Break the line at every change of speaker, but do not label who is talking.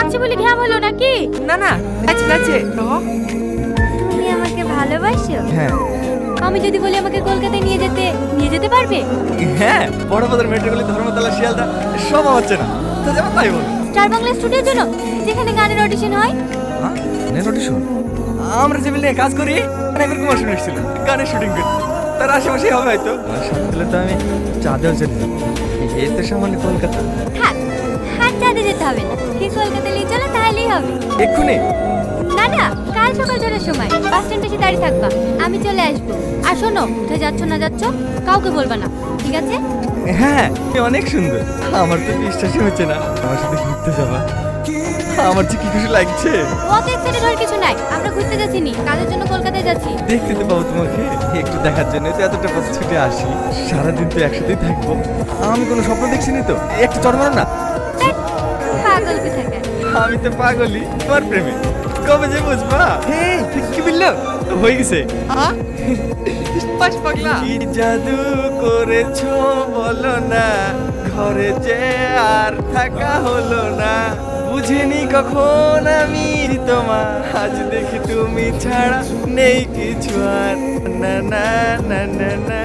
আছে বলে ঘ্যাম হলো নাকি?
না না, আছে আছে।
তুমি আমাকে ভালোবাসো?
হ্যাঁ
আমি যদি বলি আমাকে কলকাতায় নিয়ে যেতে পারবে?
হ্যাঁ, বড় বাজার মেট্রোপলি ধর্মতলা শিয়ালদা সব আমার চেনা। তো যাবো তাই বল।
স্টার বাংলা স্টুডিওর জন্য, যেখানে গানের অডিশন হয়।
হ্যাঁ গানের অডিশন? আমরা যে বিল্ডিংয়ে কাজ করি অনেকের কুমার শুনে এসেছিল গানের শুটিং করতে। তার আশেপাশে হবে হয়তো। আর সাথে পেলে তো আমি চাঁদেও যেতে যাবো। এই তো সামান্য কলকাতা।
থাক, হাত চাঁদে যেতে হবে না, কি কলকাতা নিয়ে চলো তাহলেই হবে।
এক্ষুনি?
না না, কাল সকাল 6টার সময় বাস স্ট্যান্ডে এসে দাঁড়িয়ে থাকবা, আমি চলে আসবো। আর শোনো, কোথায় যাচ্ছ না যাচ্ছ কাউকে বলবা না, ঠিক আছে?
হ্যাঁ, তুমি অনেক সুন্দর। আমার তো বিশ্বাসই হচ্ছে না আমার সাথে ঘুরতে যাবা। আমার যে কি খুশি লাগছে।
অত এক্সাইটেড হওয়ার কিছু নাই, আমরা ঘুরতে যাচ্ছি নি, কাজের জন্য কলকাতায় যাচ্ছি।
দেখতে তো পাবো তোমাকে, একটু দেখার জন্য তো এতটা পথ ছুটে আসি। সারাদিন তো একসাথেই থাকবো। আমি কোনো স্বপ্ন দেখছি না তো, একটু চড় মারো না।
ধ্যাৎ, পাগল কোথাকার।
আমি তো পাগলই তোমার প্রেমে। কবে যে বুঝবা?
হেই, কি বললো?
হয়ে গেছে।
পাশ পাগলা।
কি জাদু করেছো বলো না, ঘরে যে আর থাকা হলো না। বুঝিনি কখন আমি তোমার, আজ দেখি তুমি ছাড়া নেই কিছু আর। না না না না না